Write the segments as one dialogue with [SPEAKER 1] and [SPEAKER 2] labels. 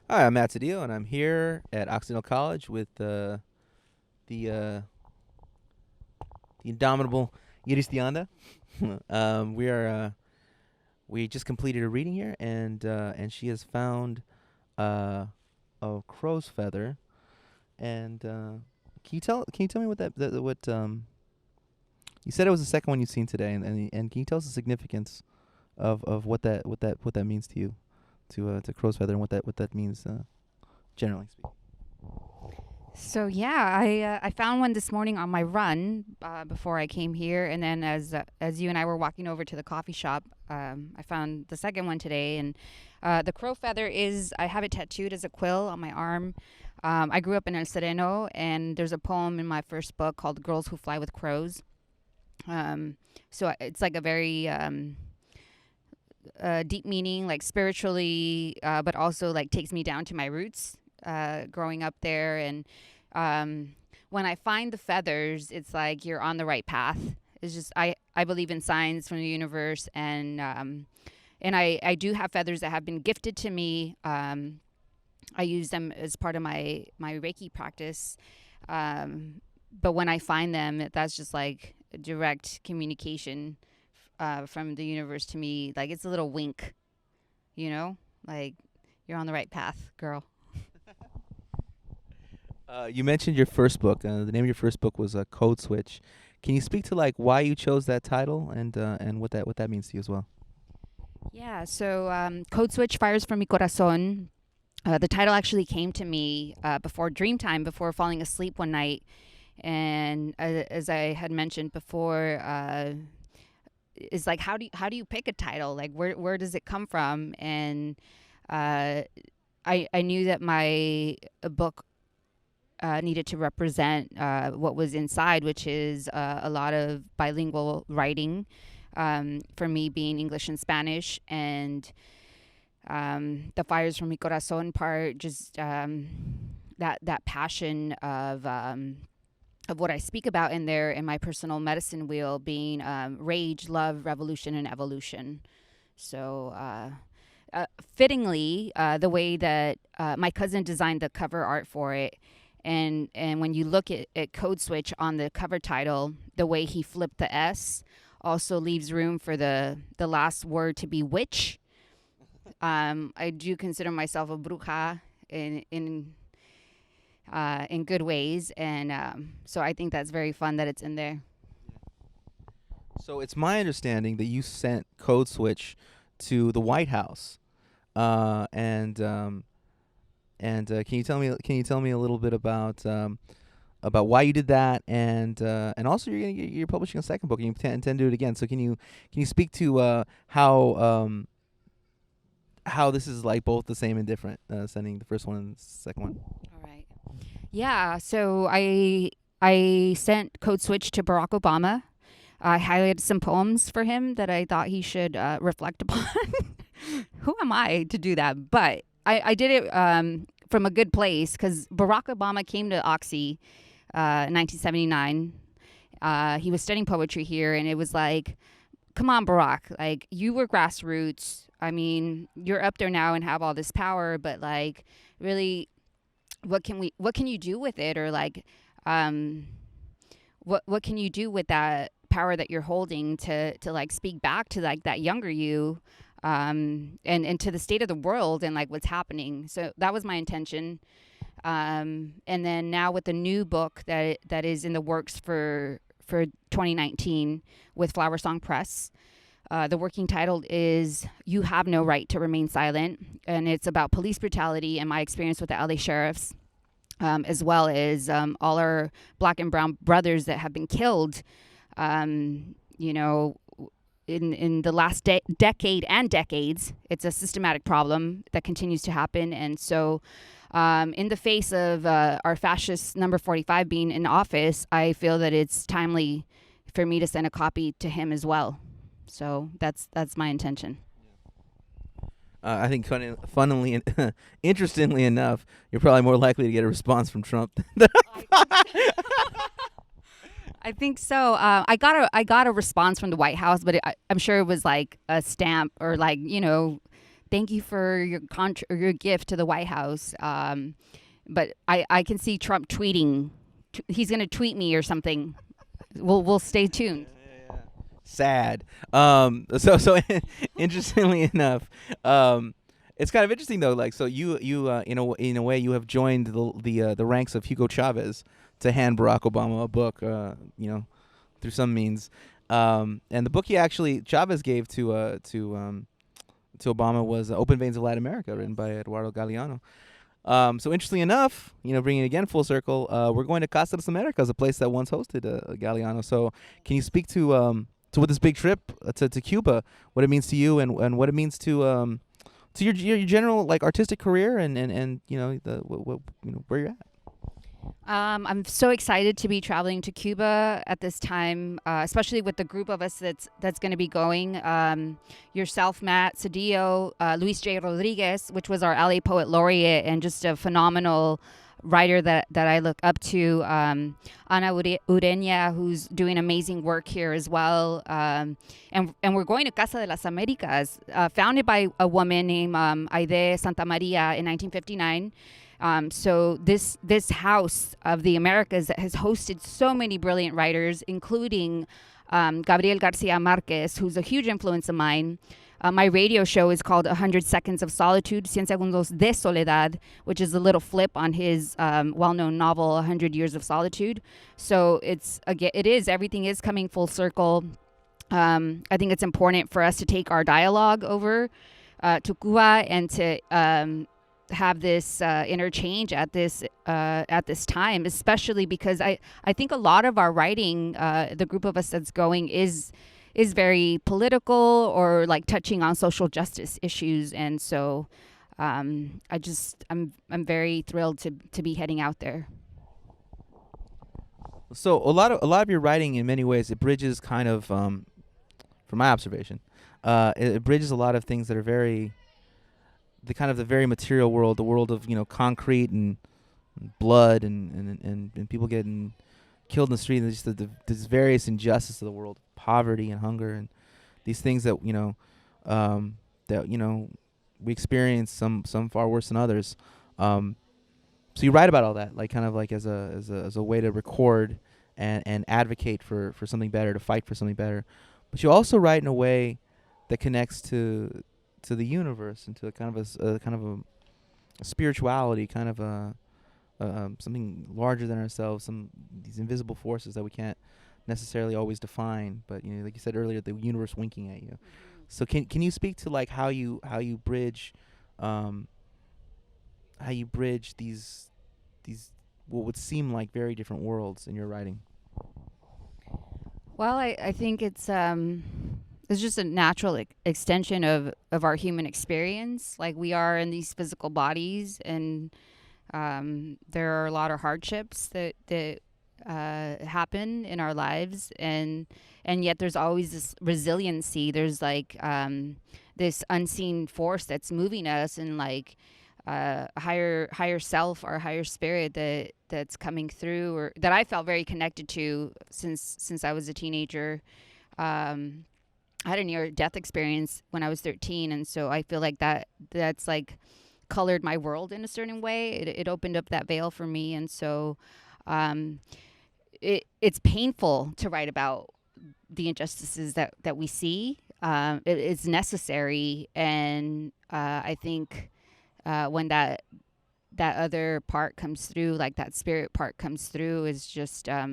[SPEAKER 1] Hi, I'm Matt Cedillo, and I'm here at Occidental College with the uh, the indomitable Iris Dianda. We are we just completed a reading here, and she has found uh, a crow's feather. And can you tell me what what you said it was the second one you've seen today, and can you tell us the significance of what that means to you, to crow's feather, and what that means generally speaking.
[SPEAKER 2] So yeah, I found one this morning on my run before I came here, and then as you and I were walking over to the coffee shop, I found the second one today. And the crow feather is I have it tattooed as a quill on my arm. I grew up in El Sereno, and there's a poem in my first book called "Girls Who Fly with Crows." It's like a very deep meaning, like spiritually, but also like takes me down to my roots. Growing up there, and when I find the feathers, it's like you're on the right path. It's just I believe in signs from the universe, and I do have feathers that have been gifted to me. I use them as part of my Reiki practice. But when I find them, that's just like a direct communication from the universe to me. Like it's a little wink, you know, like you're on the right path, girl.
[SPEAKER 1] You mentioned your first book. The name of your first book was Code Switch. Can you speak to like why you chose that title and what that means to you as well?
[SPEAKER 2] Yeah, so Code Switch Fires from Mi Corazon. The title actually came to me before dream time, before falling asleep one night. And as I had mentioned before, is like how do you pick a title? Like where does it come from? And uh, I knew that my book needed to represent what was inside, which is a lot of bilingual writing. For me, being English and Spanish, and the fires from mi corazón part, just that passion of what I speak about in there, in my personal medicine wheel, being rage, love, revolution, and evolution. So. Fittingly, the way that my cousin designed the cover art for it, and when you look at Code Switch on the cover title, the way he flipped the S also leaves room for the last word to be witch. I do consider myself a bruja in good ways, and so I think that's very fun that it's in there.
[SPEAKER 1] So it's my understanding that you sent Code Switch to the White House, and can you tell me a little bit about why you did that, and also you're publishing a second book and you intend to do it again. So can you speak to how this is like both the same and different, sending the first one and the second one?
[SPEAKER 2] All right. Yeah. So I sent Code Switch to Barack Obama. I highlighted some poems for him that I thought he should reflect upon. Who am I to do that? But I did it from a good place because Barack Obama came to Oxy in 1979. He was studying poetry here, and it was like, come on, Barack. Like, you were grassroots. I mean, you're up there now and have all this power, but like, really, what can you do with it? Or like, um, what can you do with that power that you're holding to like speak back to like that younger you, and to the state of the world and like what's happening. So that was my intention. And then now with the new book that is in the works for 2019 with Flower Song Press. The working title is "You Have No Right to Remain Silent," and it's about police brutality and my experience with the LA sheriffs, as well as all our black and brown brothers that have been killed, you know, in the last decade and decades. It's a systematic problem that continues to happen. And so, in the face of our fascist number 45 being in office, I feel that it's timely for me to send a copy to him as well. So that's my intention.
[SPEAKER 1] I think funnily, interestingly enough, you're probably more likely to get a response from Trump.
[SPEAKER 2] I think so. I got a response from the White House, but I'm sure it was like a stamp or like thank you for your your gift to the White House. But I can see Trump tweeting. He's going to tweet me or something. We'll stay tuned.
[SPEAKER 1] Sad. So interestingly enough, it's kind of interesting though. Like, so you in a way you have joined the ranks of Hugo Chavez to hand Barack Obama a book. Through some means. And the book he actually Chavez gave to Obama was Open Veins of Latin America, written by Eduardo Galeano. So interestingly enough, bringing it again full circle, we're going to Casa de las Americas, a place that once hosted Galeano. So can you speak to what this big trip to Cuba, what it means to you, and what it means to your general like artistic career, and where you're at?
[SPEAKER 2] I'm so excited to be traveling to Cuba at this time, especially with the group of us that's going to be going. Yourself, Matt Cedillo, Luis J. Rodriguez, which was our LA Poet Laureate and just a phenomenal writer that I look up to. Ana Ureña, who's doing amazing work here as well. And we're going to Casa de las Americas, founded by a woman named Aide Santa Maria in 1959. So this house of the Americas that has hosted so many brilliant writers, including Gabriel Garcia Marquez, who's a huge influence of mine. My radio show is called 100 Seconds of Solitude, Cien Segundos de Soledad, which is a little flip on his well-known novel, 100 Years of Solitude. So everything is coming full circle. I think it's important for us to take our dialogue over to Cuba and to have this interchange at this time, especially because I think a lot of our writing, the group of us that's going, is very political or like touching on social justice issues, and so I'm very thrilled to be heading out there.
[SPEAKER 1] So a lot of your writing, in many ways, it bridges kind of, from my observation, it bridges a lot of things that are very the very material world, the world of concrete and blood and people getting killed in the street, and just these various injustices of the world, poverty and hunger, and these things that we experience, some far worse than others. So you write about all that, like kind of like as a way to record and advocate for something better, to fight for something better. But you also write in a way that connects to the universe and to a kind of a spirituality, kind of a something larger than ourselves, these invisible forces that we can't necessarily always define, but like you said earlier, the universe winking at you. So can you speak to like how you bridge these what would seem like very different worlds in your writing?
[SPEAKER 2] Well, I think it's just a natural extension of our human experience. Like, we are in these physical bodies, and there are a lot of hardships that happen in our lives, and yet there's always this resiliency. There's like this unseen force that's moving us, and like a higher self or higher spirit that's coming through, or that I felt very connected to since I was a teenager. I had a near-death experience when I was 13, and so I feel like that's like colored my world in a certain way. It opened up that veil for me, and so it's painful to write about the injustices that we see. It's necessary, and I think when that other part comes through, like that spirit part comes through, is just I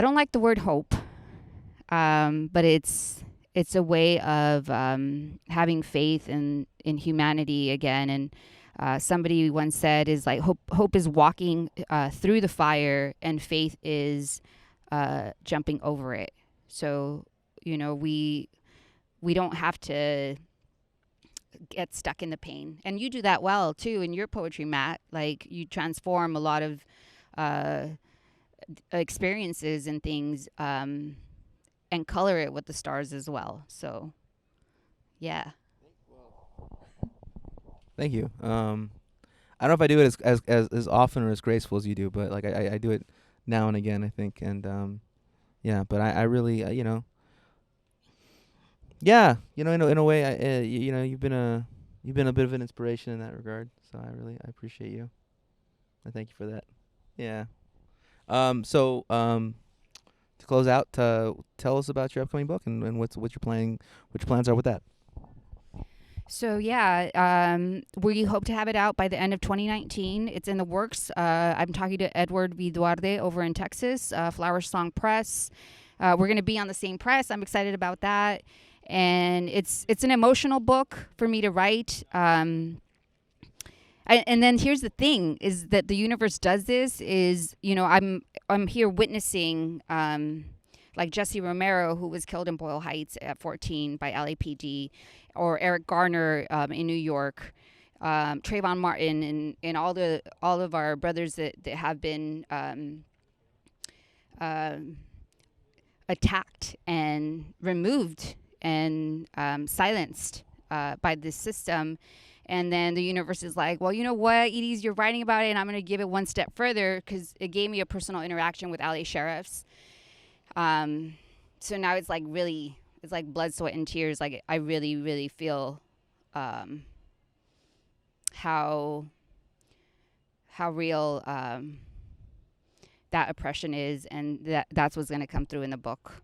[SPEAKER 2] don't like the word hope. But it's a way of having faith in humanity again. And somebody once said is like hope is walking through the fire, and faith is jumping over it. So we don't have to get stuck in the pain. And you do that well too in your poetry, Matt. Like, you transform a lot of experiences and things. And color it with the stars as well. So, yeah.
[SPEAKER 1] Thank you. I don't know if I do it as often or as graceful as you do, but like I do it now and again, I think. And yeah, but I really Yeah, in a way, you've been a bit of an inspiration in that regard. So I appreciate you. I thank you for that. Yeah. So to close out, tell us about your upcoming book and what you're planning, what your plans are with that.
[SPEAKER 2] So yeah, we hope to have it out by the end of 2019. It's in the works. I'm talking to Edward V. Duarte over in Texas, Flower Song Press. We're going to be on the same press. I'm excited about that, and it's an emotional book for me to write. And then here's the thing: is that the universe does this? I'm here witnessing. Like Jesse Romero, who was killed in Boyle Heights at 14 by LAPD, or Eric Garner in New York, Trayvon Martin, and all of our brothers that have been uh, attacked and removed and silenced by this system. And then the universe is like, well, you know what, Edie's, you're writing about it, and I'm going to give it one step further because it gave me a personal interaction with LA sheriffs. So now it's like really, it's like blood, sweat, and tears. Like I really, really feel how real that oppression is, and that's what's going to come through in the book.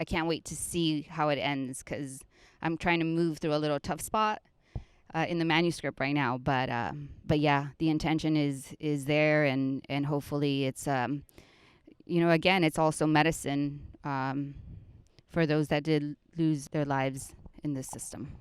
[SPEAKER 2] I can't wait to see how it ends because I'm trying to move through a little tough spot in the manuscript right now. But yeah, the intention is there, and hopefully it's again, it's also medicine for those that did lose their lives in this system.